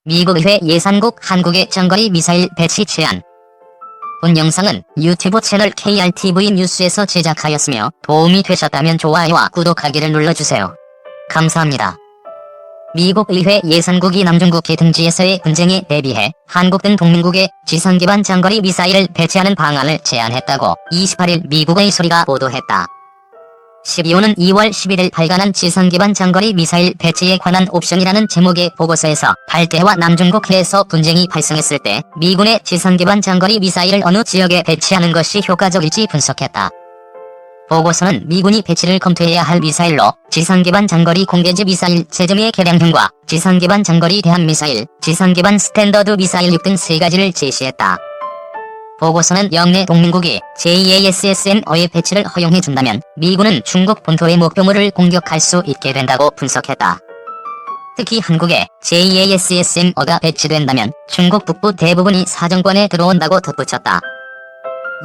미국 의회 예산국 한국의 장거리 미사일 배치 제안. 본 영상은 유튜브 채널 KRTV 뉴스에서 제작하였으며 도움이 되셨다면 좋아요와 구독하기를 눌러주세요. 감사합니다. 미국 의회 예산국이 남중국해 등지에서의 분쟁에 대비해 한국 등 동맹국에 지상 기반 장거리 미사일을 배치하는 방안을 제안했다고 28일 미국의 소리가 보도했다. 12호는 2월 11일 발간한 지상 기반 장거리 미사일 배치에 관한 옵션이라는 제목의 보고서에서 발대와 남중국해에서 분쟁이 발생했을 때 미군의 지상 기반 장거리 미사일을 어느 지역에 배치하는 것이 효과적일지 분석했다. 보고서는 미군이 배치를 검토해야 할 미사일로 지상 기반 장거리 공대지 미사일 제점의 개량형과 지상 기반 장거리 대함 미사일, 지상 기반 스탠더드 미사일 6 등 3가지를 제시했다. 보고서는 영내 동맹국이 JASSM어의 배치를 허용해준다면 미군은 중국 본토의 목표물을 공격할 수 있게 된다고 분석했다. 특히 한국에 JASSM어가 배치된다면 중국 북부 대부분이 사정권에 들어온다고 덧붙였다.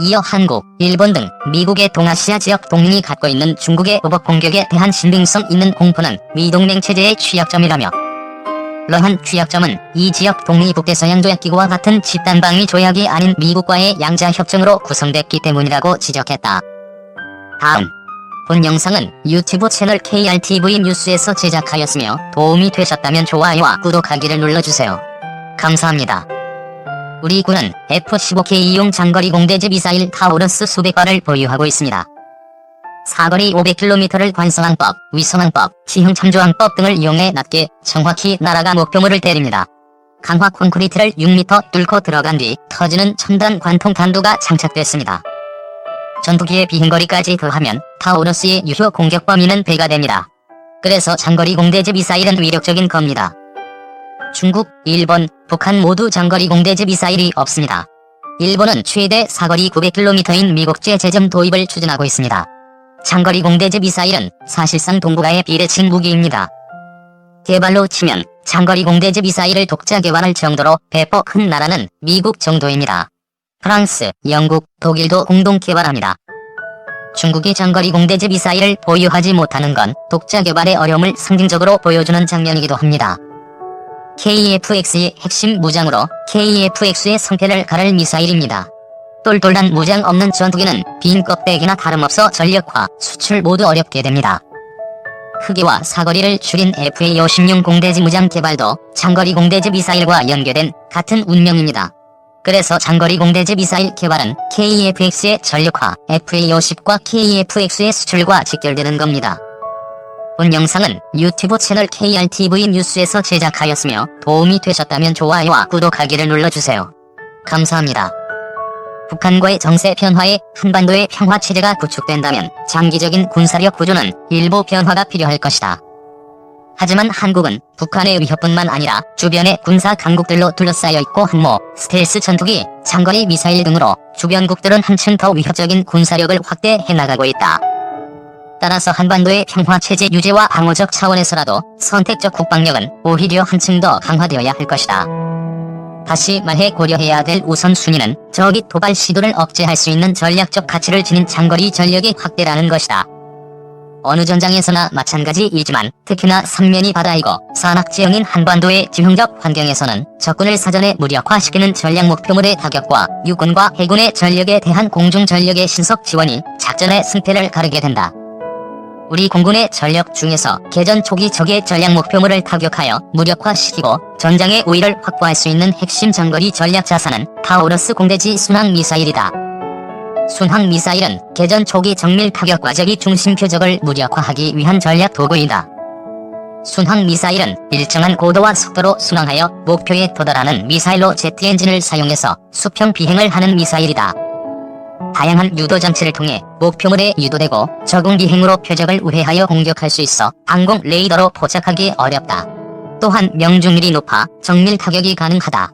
이어 한국, 일본 등 미국의 동아시아 지역 동맹이 갖고 있는 중국의 보복 공격에 대한 신빙성 있는 공포는 미동맹 체제의 취약점이라며 그러한 취약점은 이 지역 동맹이 북대서양조약기구와 같은 집단방위 조약이 아닌 미국과의 양자협정으로 구성됐기 때문이라고 지적했다. 다음, 본 영상은 유튜브 채널 KRTV 뉴스에서 제작하였으며 도움이 되셨다면 좋아요와 구독하기를 눌러주세요. 감사합니다. 우리 군은 F-15K용 장거리 공대지 미사일 타우러스 수백 발을 보유하고 있습니다. 사거리 500km를 관성항법, 위성항법, 지형 참조항법 등을 이용해 낮게 정확히 날아가 목표물을 때립니다. 강화 콘크리트를 6m 뚫고 들어간 뒤 터지는 첨단 관통 단두가 장착됐습니다. 전투기의 비행거리까지 더하면 타우러스의 유효 공격 범위는 배가 됩니다. 그래서 장거리 공대지 미사일은 위력적인 겁니다. 중국, 일본, 북한 모두 장거리 공대지 미사일이 없습니다. 일본은 최대 사거리 900km인 미국제 제점 도입을 추진하고 있습니다. 장거리 공대지 미사일은 사실상 동북아의 비대칭 무기입니다. 개발로 치면 장거리 공대지 미사일을 독자 개발할 정도로 배포 큰 나라는 미국 정도입니다. 프랑스, 영국, 독일도 공동 개발합니다. 중국이 장거리 공대지 미사일을 보유하지 못하는 건 독자 개발의 어려움을 상징적으로 보여주는 장면이기도 합니다. KF-X의 핵심 무장으로 KF-X의 성패를 가를 미사일입니다. 똘똘한 무장 없는 전투기는 빈 껍데기나 다름없어 전력화, 수출 모두 어렵게 됩니다. 크기와 사거리를 줄인 FA-56 공대지 무장 개발도 장거리 공대지 미사일과 연계된 같은 운명입니다. 그래서 장거리 공대지 미사일 개발은 KF-X의 전력화, FA-50과 KF-X의 수출과 직결되는 겁니다. 본 영상은 유튜브 채널 KRTV 뉴스에서 제작하였으며 도움이 되셨다면 좋아요와 구독하기를 눌러주세요. 감사합니다. 북한과의 정세 변화에 한반도의 평화체제가 구축된다면 장기적인 군사력 구조는 일부 변화가 필요할 것이다. 하지만 한국은 북한의 위협뿐만 아니라 주변의 군사 강국들로 둘러싸여 있고 항모, 스텔스 전투기, 장거리 미사일 등으로 주변국들은 한층 더 위협적인 군사력을 확대해 나가고 있다. 따라서 한반도의 평화체제 유지와 방어적 차원에서라도 선택적 국방력은 오히려 한층 더 강화되어야 할 것이다. 다시 말해 고려해야 될 우선순위는 적이 도발 시도를 억제할 수 있는 전략적 가치를 지닌 장거리 전력의 확대라는 것이다. 어느 전장에서나 마찬가지이지만 특히나 삼면이 바다이고 산악지형인 한반도의 지형적 환경에서는 적군을 사전에 무력화시키는 전략 목표물의 타격과 육군과 해군의 전력에 대한 공중전력의 신속 지원이 작전의 승패를 가르게 된다. 우리 공군의 전력 중에서 개전 초기 적의 전략 목표물을 타격하여 무력화시키고 전장의 우위를 확보할 수 있는 핵심 장거리 전략 자산은 타우러스 공대지 순항 미사일이다. 순항 미사일은 개전 초기 정밀 타격과 적의 중심 표적을 무력화하기 위한 전략 도구이다. 순항 미사일은 일정한 고도와 속도로 순항하여 목표에 도달하는 미사일로 제트 엔진을 사용해서 수평 비행을 하는 미사일이다. 다양한 유도 장치를 통해 목표물에 유도되고 적응 비행으로 표적을 우회하여 공격할 수 있어 항공 레이더로 포착하기 어렵다. 또한 명중률이 높아 정밀 타격이 가능하다.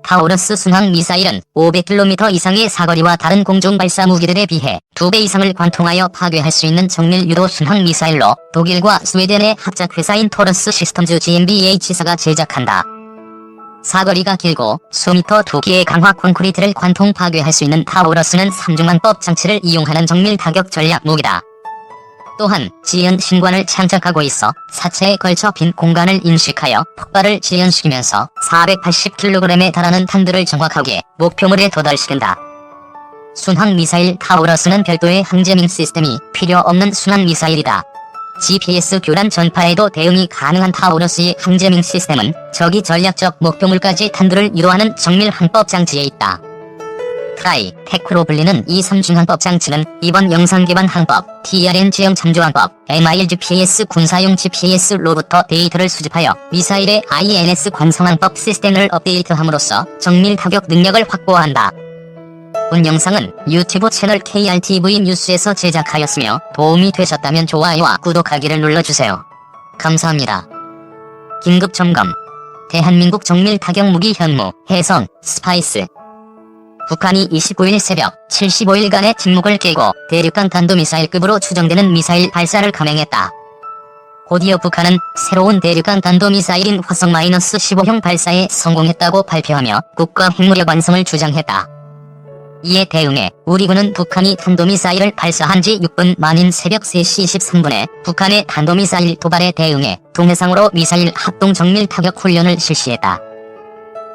타우러스 순항 미사일은 500km 이상의 사거리와 다른 공중 발사 무기들에 비해 2배 이상을 관통하여 파괴할 수 있는 정밀 유도 순항 미사일로 독일과 스웨덴의 합작회사인 토러스 시스템즈 GmbH사가 제작한다. 사거리가 길고 수미터 2기의 강화 콘크리트를 관통 파괴할 수 있는 타우러스는 삼중항법 장치를 이용하는 정밀 타격 전략 무기다. 또한 지연 신관을 장착하고 있어 사체에 걸쳐 빈 공간을 인식하여 폭발을 지연시키면서 480kg에 달하는 탄두를 정확하게 목표물에 도달시킨다. 순항미사일 타우러스는 별도의 항제밍 시스템이 필요 없는 순항미사일이다. GPS 교란 전파에도 대응이 가능한 타우러스의 항제밍 시스템은 적이 전략적 목표물까지 탄두를 유도하는 정밀 항법 장치에 있다. 트라이, 테크로 불리는 이 3중 항법 장치는 이번 영상 기반 항법, TRN 지형 참조 항법, MIL GPS 군사용 GPS로부터 데이터를 수집하여 미사일의 INS 관성 항법 시스템을 업데이트함으로써 정밀 타격 능력을 확보한다. 본 영상은 유튜브 채널 KRTV 뉴스에서 제작하였으며 도움이 되셨다면 좋아요와 구독하기를 눌러주세요. 감사합니다. 긴급 점검. 대한민국 정밀 타격 무기 현무, 해성, 스파이스. 북한이 29일 새벽 75일간의 침묵을 깨고 대륙간 탄도미사일급으로 추정되는 미사일 발사를 감행했다. 곧이어 북한은 새로운 대륙간 탄도미사일인 화성-15형 발사에 성공했다고 발표하며 국가 핵무력 완성을 주장했다. 이에 대응해 우리군은 북한이 탄도미사일을 발사한 지 6분 만인 새벽 3시 23분에 북한의 탄도미사일 도발에 대응해 동해상으로 미사일 합동 정밀 타격 훈련을 실시했다.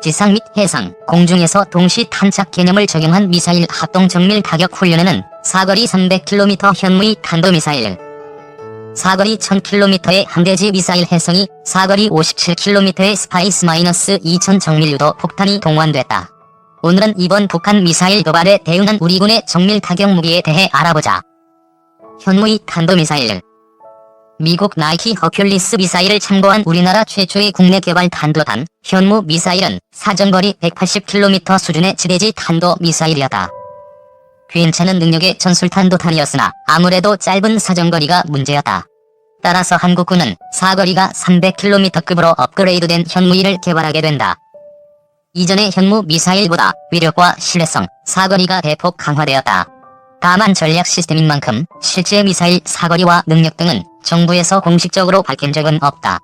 지상 및 해상, 공중에서 동시 탄착 개념을 적용한 미사일 합동 정밀 타격 훈련에는 사거리 300km 현무의 탄도미사일, 사거리 1000km의 함대지 미사일 해성이, 사거리 57km의 스파이스-2000 정밀유도 폭탄이 동원됐다. 오늘은 이번 북한 미사일 도발에 대응한 우리군의 정밀 타격 무기에 대해 알아보자. 현무의 탄도미사일. 미국 나이키 허큘리스 미사일을 참고한 우리나라 최초의 국내 개발 탄도탄, 현무 미사일은 사정거리 180km 수준의 지대지 탄도 미사일이었다. 괜찮은 능력의 전술탄도탄이었으나 아무래도 짧은 사정거리가 문제였다. 따라서 한국군은 사거리가 300km급으로 업그레이드된 현무이를 개발하게 된다. 이전의 현무 미사일보다 위력과 신뢰성, 사거리가 대폭 강화되었다. 다만 전략 시스템인 만큼 실제 미사일 사거리와 능력 등은 정부에서 공식적으로 밝힌 적은 없다.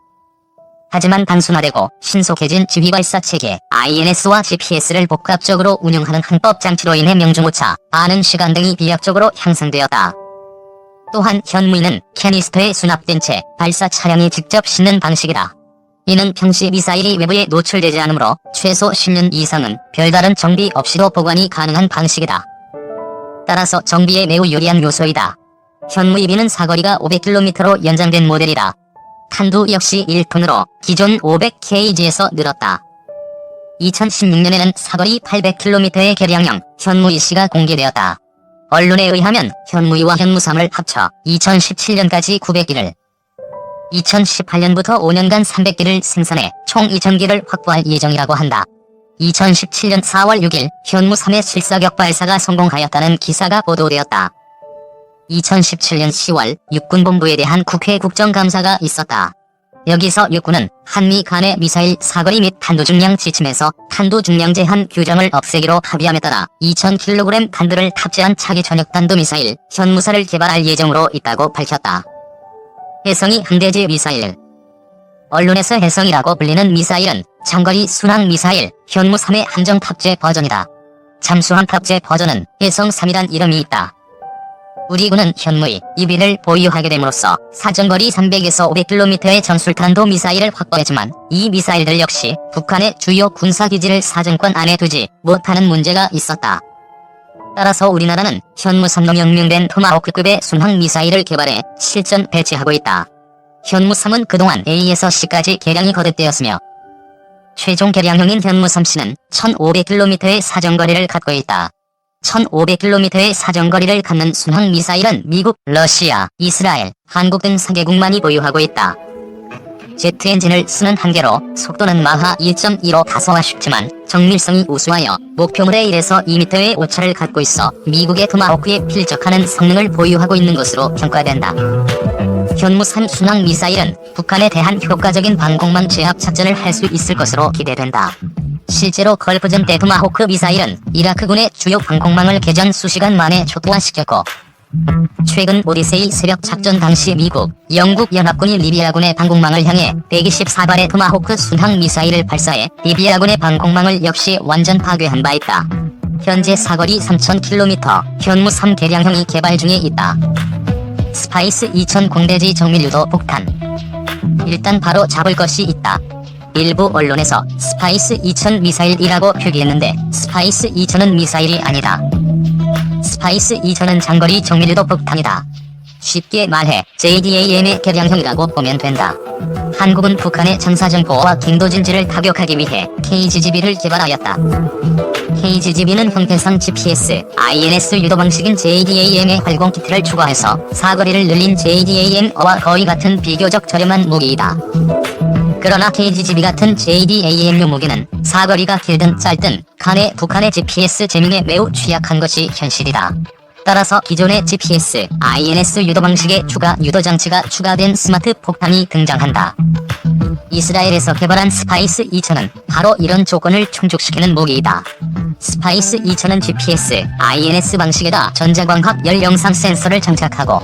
하지만 단순화되고 신속해진 지휘발사체계 INS와 GPS를 복합적으로 운영하는 항법 장치로 인해 명중오차, 아는 시간 등이 비약적으로 향상되었다. 또한 현무이는 캐니스터에 수납된 채 발사 차량이 직접 싣는 방식이다. 이는 평시 미사일이 외부에 노출되지 않으므로 최소 10년 이상은 별다른 정비 없이도 보관이 가능한 방식이다. 따라서 정비에 매우 유리한 요소이다. 현무이비는 사거리가 500km로 연장된 모델이다. 탄두 역시 1톤으로 기존 500kg에서 늘었다. 2016년에는 사거리 800km의 개량형 현무이C가 공개되었다. 언론에 의하면 현무이와 현무3을 합쳐 2017년까지 900기를, 2018년부터 5년간 300기를 생산해 총 2000기를 확보할 예정이라고 한다. 2017년 4월 6일 현무3의 실사격 발사가 성공하였다는 기사가 보도되었다. 2017년 10월 육군본부에 대한 국회 국정감사가 있었다. 여기서 육군은 한미 간의 미사일 사거리 및 탄도 중량 지침에서 탄도 중량 제한 규정을 없애기로 합의함에 따라 2000kg 탄두를 탑재한 차기 전역 탄도 미사일 현무사를 개발할 예정으로 있다고 밝혔다. 해성이 함대지 미사일. 언론에서 해성이라고 불리는 미사일은 장거리 순항 미사일 현무3의 함정 탑재 버전이다. 잠수함 탑재 버전은 해성3이란 이름이 있다. 우리군은 현무이, 이비를 보유하게 됨으로써 사정거리 300에서 500km의 전술탄도 미사일을 확보했지만 이 미사일들 역시 북한의 주요 군사기지를 사정권 안에 두지 못하는 문제가 있었다. 따라서 우리나라는 현무3로 명명된 토마호크급의 순항 미사일을 개발해 실전 배치하고 있다. 현무3은 그동안 A에서 C까지 개량이 거듭되었으며 최종 개량형인 현무3C는 1500km의 사정거리를 갖고 있다. 1500km의 사정거리를 갖는 순항 미사일은 미국, 러시아, 이스라엘, 한국 등 4개국만이 보유하고 있다. 제트 엔진을 쓰는 한계로 속도는 마하 1.2로 다소 아쉽지만 정밀성이 우수하여 목표물의 1에서 2m의 오차를 갖고 있어 미국의 토마호크에 필적하는 성능을 보유하고 있는 것으로 평가된다. 현무3 순항 미사일은 북한에 대한 효과적인 방공망 제압 작전을 할 수 있을 것으로 기대된다. 실제로 걸프전 때 토마호크 미사일은 이라크군의 주요 방공망을 개전 수시간 만에 초토화시켰고 최근 오디세이 새벽 작전 당시 미국, 영국 연합군이 리비아군의 방공망을 향해 124발의 토마호크 순항 미사일을 발사해 리비아군의 방공망을 역시 완전 파괴한 바 있다. 현재 사거리 3000km, 현무3 개량형이 개발 중에 있다. 스파이스 2000 공대지 정밀유도 폭탄. 일단 바로 잡을 것이 있다. 일부 언론에서 스파이스 2000 미사일이라고 표기했는데 스파이스 2000은 미사일이 아니다. 스파이스 2000은 장거리 정밀유도 폭탄이다. 쉽게 말해 JDAM의 개량형이라고 보면 된다. 한국은 북한의 전사정보와 갱도진지를 타격하기 위해 KGGB를 개발하였다. KGGB는 형태상 GPS, INS 유도 방식인 JDAM의 활공키트를 추가해서 사거리를 늘린 JDAM과 거의 같은 비교적 저렴한 무기이다. 그러나 KGGB 같은 JDAM류 무기는 사거리가 길든 짧든 간에 북한의 GPS 제밍에 매우 취약한 것이 현실이다. 따라서 기존의 GPS, INS 유도 방식에 추가 유도 장치가 추가된 스마트 폭탄이 등장한다. 이스라엘에서 개발한 스파이스 2000은 바로 이런 조건을 충족시키는 무기이다. 스파이스 2000은 GPS, INS 방식에다 전자광학 열 영상 센서를 장착하고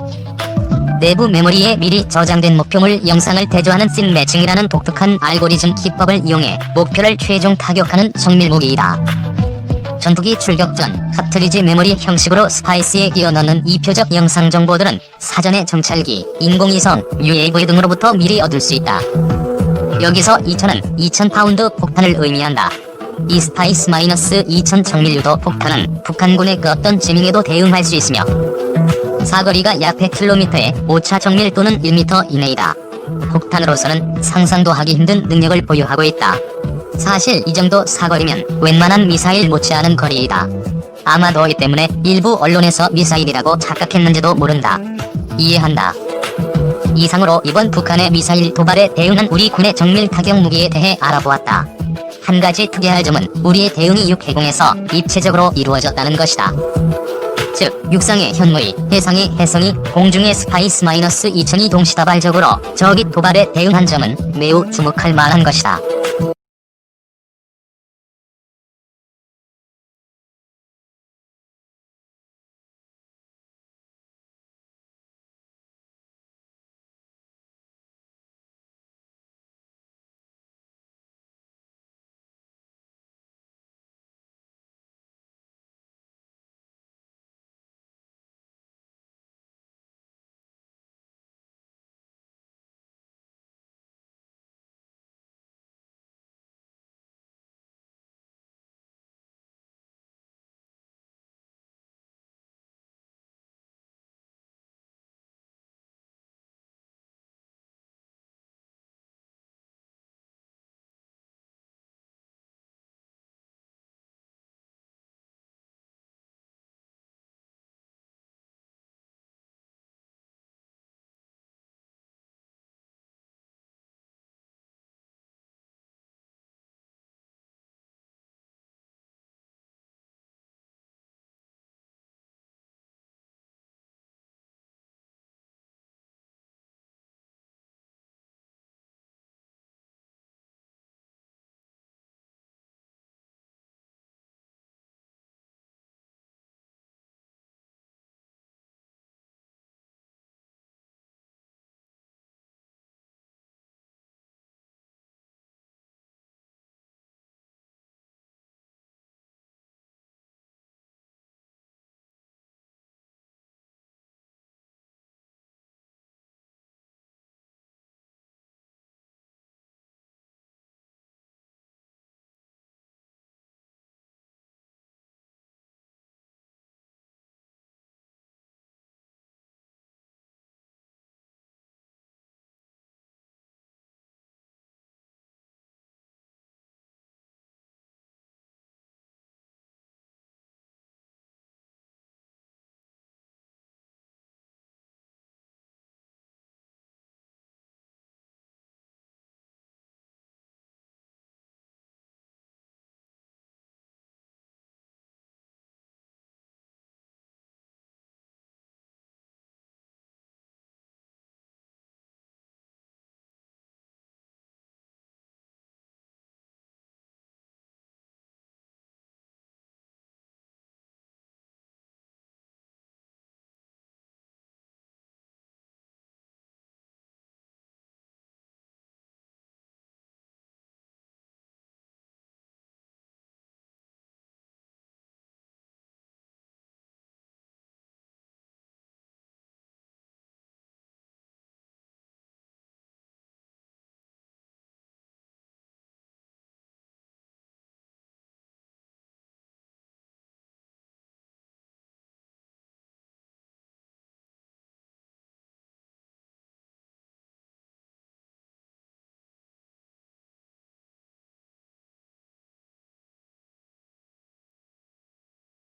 내부 메모리에 미리 저장된 목표물 영상을 대조하는 씬 매칭이라는 독특한 알고리즘 기법을 이용해 목표를 최종 타격하는 정밀 무기이다. 전투기 출격 전 카트리지 메모리 형식으로 스파이스에 끼워 넣는 이 표적 영상 정보들은 사전에 정찰기, 인공위성, UAV 등으로부터 미리 얻을 수 있다. 여기서 2000은 2000파운드 폭탄을 의미한다. 이 스파이스-2000 정밀유도 폭탄은 북한군의 그 어떤 지밍에도 대응할 수 있으며 사거리가 약 100km에 오차 정밀 또는 1m 이내이다. 폭탄으로서는 상상도 하기 힘든 능력을 보유하고 있다. 사실 이 정도 사거리면 웬만한 미사일 못지않은 거리이다. 아마도 이 때문에 일부 언론에서 미사일이라고 착각했는지도 모른다. 이해한다. 이상으로 이번 북한의 미사일 도발에 대응한 우리 군의 정밀 타격 무기에 대해 알아보았다. 한 가지 특이할 점은 우리의 대응이 육해공에서 입체적으로 이루어졌다는 것이다. 즉 육상의 현무이, 해상의 혜성이, 공중의 스파이스-2000이 동시다발적으로 적이 도발에 대응한 점은 매우 주목할 만한 것이다.